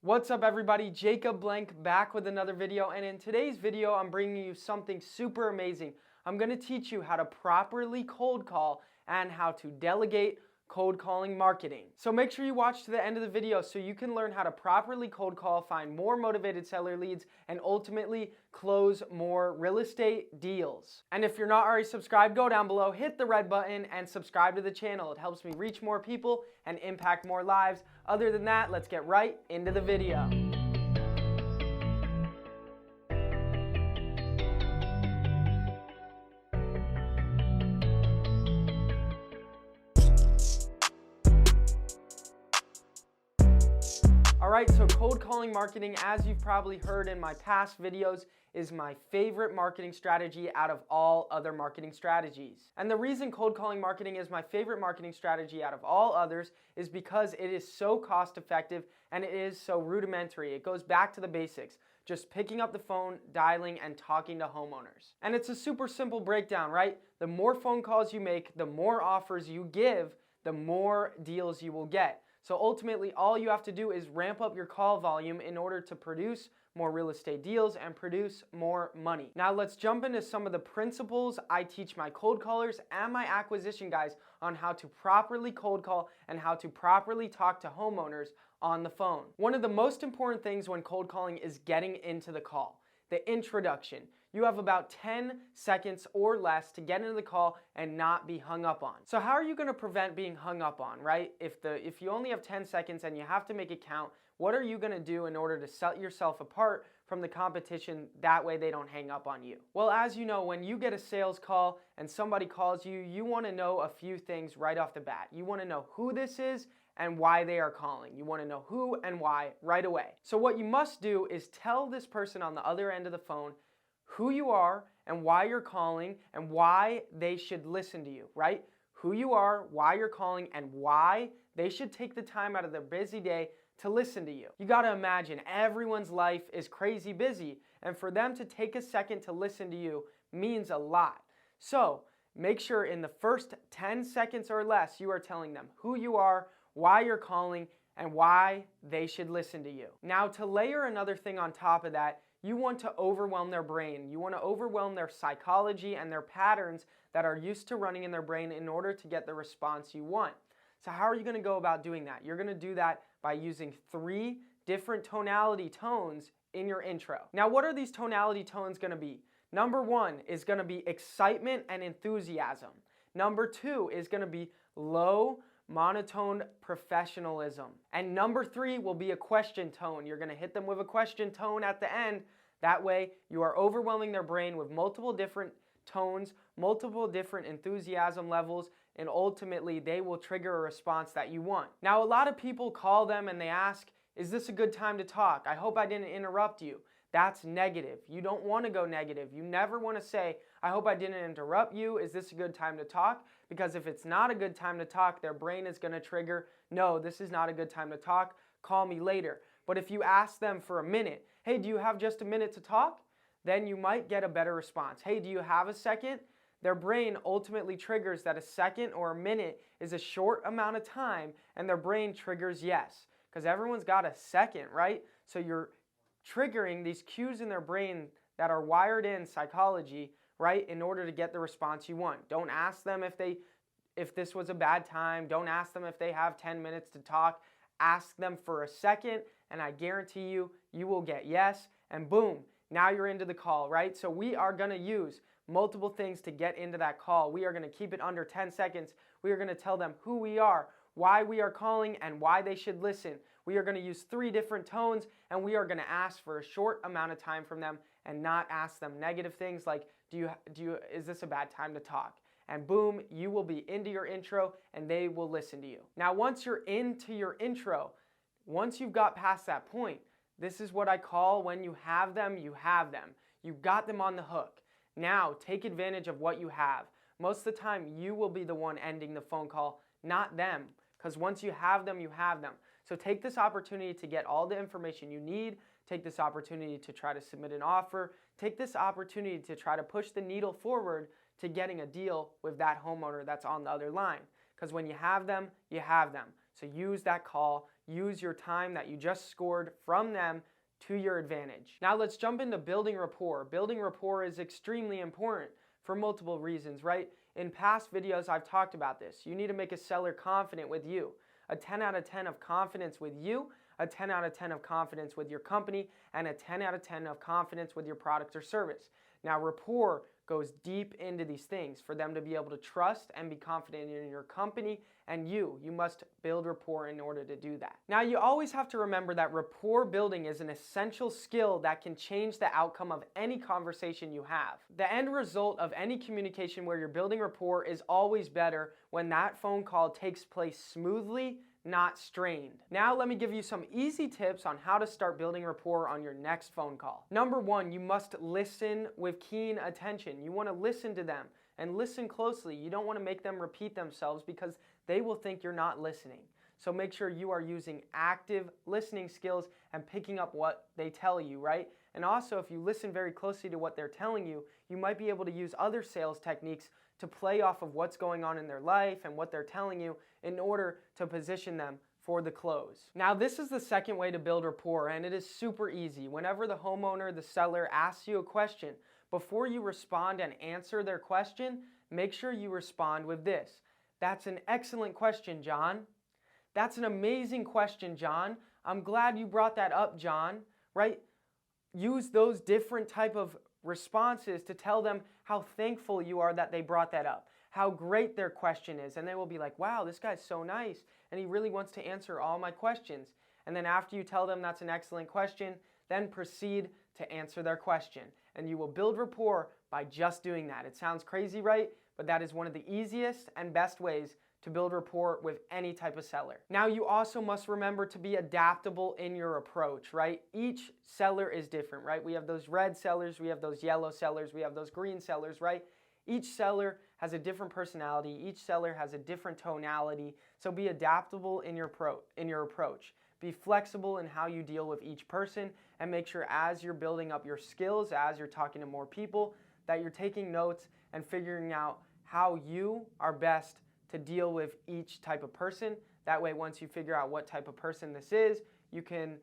What's up everybody, Jacob Blank back with another video, and in today's video I'm bringing you something super amazing. I'm going to teach you how to properly cold call and how to delegate cold calling marketing. So make sure you watch to the end of the video so you can learn how to properly cold call, find more motivated seller leads, and ultimately close more real estate deals. And if you're not already subscribed, go down below, hit the red button, and subscribe to the channel. It helps me reach more people and impact more lives. Other than that, let's get right into the video. Alright, so cold calling marketing, as you've probably heard in my past videos, is my favorite marketing strategy out of all other marketing strategies. And the reason cold calling marketing is my favorite marketing strategy out of all others is because it is so cost effective and it is so rudimentary. It goes back to the basics, just picking up the phone, dialing, and talking to homeowners. And it's a super simple breakdown, right? The more phone calls you make, the more offers you give, the more deals you will get. So ultimately, all you have to do is ramp up your call volume in order to produce more real estate deals and produce more money. Now let's jump into some of the principles I teach my cold callers and my acquisition guys on how to properly cold call and how to properly talk to homeowners on the phone. One of the most important things when cold calling is getting into the call. The introduction. You have about 10 seconds or less to get into the call and not be hung up on. So how are you going to prevent being hung up on, right? If you only have 10 seconds and you have to make it count, what are you going to do in order to set yourself apart from the competition? That way they don't hang up on you. Well, as you know, when you get a sales call and somebody calls you, you want to know a few things right off the bat. You want to know who this is and why they are calling. You want to know who and why right away. So what you must do is tell this person on the other end of the phone who you are and why you're calling and why they should listen to you, right? Who you are, why you're calling, and why they should take the time out of their busy day to listen to you. You got to imagine everyone's life is crazy busy, and for them to take a second to listen to you means a lot. So make sure in the first 10 seconds or less you are telling them who you are, why you're calling, and why they should listen to you. Now, to layer another thing on top of that, you want to overwhelm their brain. You want to overwhelm their psychology and their patterns that are used to running in their brain in order to get the response you want. So how are you going to go about doing that? You're going to do that by using 3 different tonality tones in your intro. Now, what are these tonality tones going to be? Number 1 is going to be excitement and enthusiasm. Number 2 is going to be low monotone professionalism. And number 3 will be a question tone. You're going to hit them with a question tone at the end. That way you are overwhelming their brain with multiple different tones, multiple different enthusiasm levels, and ultimately they will trigger a response that you want. Now, a lot of people call them and they ask, is this a good time to talk? I hope I didn't interrupt you. That's negative. You don't want to go negative. You never want to say, I hope I didn't interrupt you. Is this a good time to talk? Because if it's not a good time to talk, their brain is going to trigger, no, this is not a good time to talk. Call me later. But if you ask them for a minute, hey, do you have just a minute to talk? Then you might get a better response. Hey, do you have a second? Their brain ultimately triggers that a second or a minute is a short amount of time, and their brain triggers yes. Because everyone's got a second, right? So you're triggering these cues in their brain that are wired in psychology, right, in order to get the response you want. Don't ask them if this was a bad time. Don't ask them if they have 10 minutes to talk. Ask them for a second, and I guarantee you, you will get yes, and boom, now you're into the call, right? So we are going to use multiple things to get into that call. We are going to keep it under 10 seconds. We are going to tell them who we are, why we are calling, and why they should listen. We are going to use 3 different tones, and we are going to ask for a short amount of time from them and not ask them negative things like, is this a bad time to talk? And boom, you will be into your intro and they will listen to you. Now, once you're into your intro, once you've got past that point, this is what I call when you have them, you have them. You got them on the hook. Now, take advantage of what you have. Most of the time, you will be the one ending the phone call, not them. Because once you have them, you have them. So take this opportunity to get all the information you need. Take this opportunity to try to submit an offer. Take this opportunity to try to push the needle forward to getting a deal with that homeowner that's on the other line. Because when you have them, you have them. So use that call, use your time that you just scored from them to your advantage. Now let's jump into building rapport. Building rapport is extremely important for multiple reasons, right? In past videos, I've talked about this. You need to make a seller confident with you. A 10 out of 10 of confidence with you, a 10 out of 10 of confidence with your company, and a 10 out of 10 of confidence with your product or service. Now, rapport goes deep into these things for them to be able to trust and be confident in your company and you. You must build rapport in order to do that. Now, you always have to remember that rapport building is an essential skill that can change the outcome of any conversation you have. The end result of any communication where you're building rapport is always better when that phone call takes place smoothly, not strained. Now let me give you some easy tips on how to start building rapport on your next phone call. Number one, you must listen with keen attention. You want to listen to them and listen closely. You don't want to make them repeat themselves because they will think you're not listening. So make sure you are using active listening skills and picking up what they tell you, right? And also, if you listen very closely to what they're telling you, you might be able to use other sales techniques to play off of what's going on in their life and what they're telling you in order to position them for the close. Now, this is the second way to build rapport, and it is super easy. Whenever the homeowner, the seller asks you a question, before you respond and answer their question, make sure you respond with this. That's an excellent question, John. That's an amazing question, John. I'm glad you brought that up, John, right? Use those different type of responses to tell them how thankful you are that they brought that up, how great their question is, and they will be like, wow, this guy's so nice, and he really wants to answer all my questions. And then after you tell them that's an excellent question, then proceed to answer their question, and you will build rapport by just doing that. It sounds crazy, right? But that is one of the easiest and best ways to build rapport with any type of seller. Now, you also must remember to be adaptable in your approach, right? Each seller is different, right? We have those red sellers, we have those yellow sellers, we have those green sellers, right? Each seller has a different personality, each seller has a different tonality, so be adaptable in your approach. Be flexible in how you deal with each person, and make sure as you're building up your skills, as you're talking to more people, that you're taking notes and figuring out how you are best to deal with each type of person. That way, once you figure out what type of person this is, you can,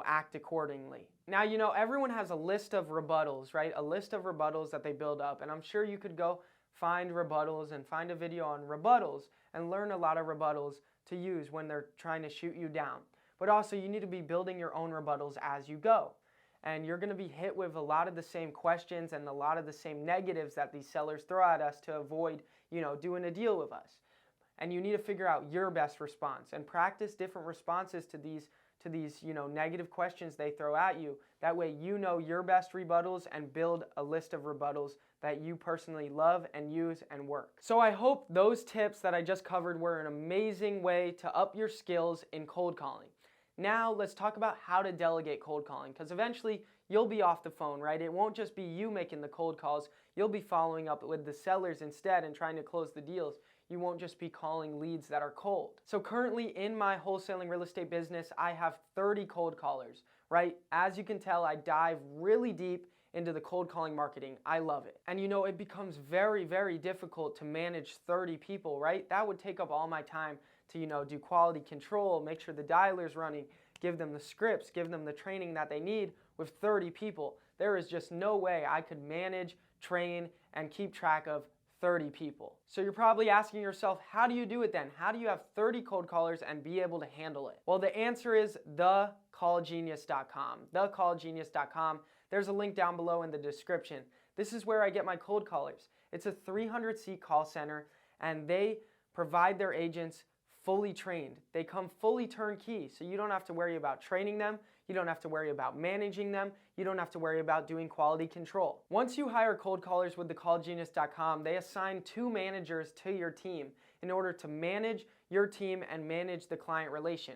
act accordingly. Now, everyone has a list of rebuttals, right? A list of rebuttals that they build up. And I'm sure you could go find rebuttals and find a video on rebuttals and learn a lot of rebuttals to use when they're trying to shoot you down. But also, you need to be building your own rebuttals as you go. And you're going to be hit with a lot of the same questions and a lot of the same negatives that these sellers throw at us to avoid, doing a deal with us. And you need to figure out your best response and practice different responses to these negative questions they throw at you. That way you know your best rebuttals and build a list of rebuttals that you personally love and use and work. So I hope those tips that I just covered were an amazing way to up your skills in cold calling. Now let's talk about how to delegate cold calling, because eventually you'll be off the phone, right? It won't just be you making the cold calls. You'll be following up with the sellers instead and trying to close the deals. You won't just be calling leads that are cold. So currently in my wholesaling real estate business, I have 30 cold callers, right? As you can tell, I dive really deep into the cold calling marketing. I love it. And it becomes very, very difficult to manage 30 people, right? That would take up all my time to, do quality control, make sure the dialer's running, give them the scripts, give them the training that they need with 30 people. There is just no way I could manage, train, and keep track of 30 people. So you're probably asking yourself, how do you do it then? How do you have 30 cold callers and be able to handle it? Well, the answer is thecallgenius.com. Thecallgenius.com. There's a link down below in the description. This is where I get my cold callers. It's a 300-seat call center, and they provide their agents fully trained. They come fully turnkey, so you don't have to worry about training them. You don't have to worry about managing them. You don't have to worry about doing quality control. Once you hire cold callers with thecallgenius.com, they assign 2 managers to your team in order to manage your team and manage the client relation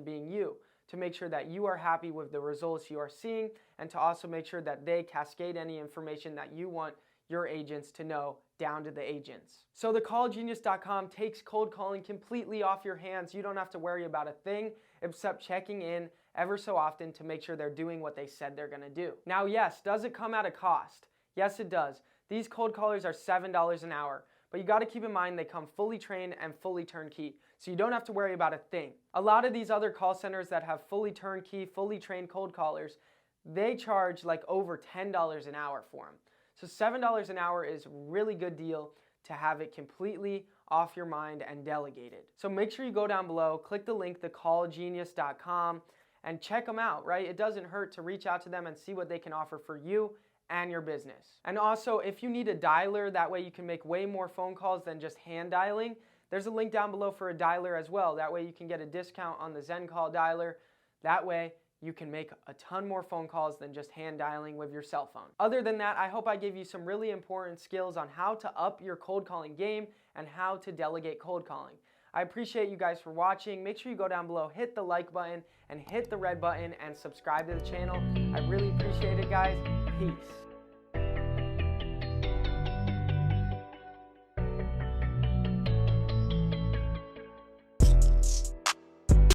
being you, to make sure that you are happy with the results you are seeing, and to also make sure that they cascade any information that you want your agents to know down to the agents. So thecallgenius.com takes cold calling completely off your hands. You don't have to worry about a thing except checking in ever so often to make sure they're doing what they said they're gonna do. Now, yes, does it come at a cost? Yes, it does. These cold callers are $7 an hour, but you gotta keep in mind they come fully trained and fully turnkey, so you don't have to worry about a thing. A lot of these other call centers that have fully turnkey, fully trained cold callers, they charge like over $10 an hour for them. So $7 an hour is a really good deal to have it completely off your mind and delegated. So make sure you go down below, click the link, thecallgenius.com, and check them out, right? It doesn't hurt to reach out to them and see what they can offer for you and your business. And also, if you need a dialer, that way you can make way more phone calls than just hand dialing, there's a link down below for a dialer as well. That way you can get a discount on the ZenCall dialer. That way you can make a ton more phone calls than just hand dialing with your cell phone. Other than that, I hope I gave you some really important skills on how to up your cold calling game and how to delegate cold calling. I appreciate you guys for watching. Make sure you go down below, hit the like button, and hit the red button, and subscribe to the channel. I really appreciate it, guys. Peace.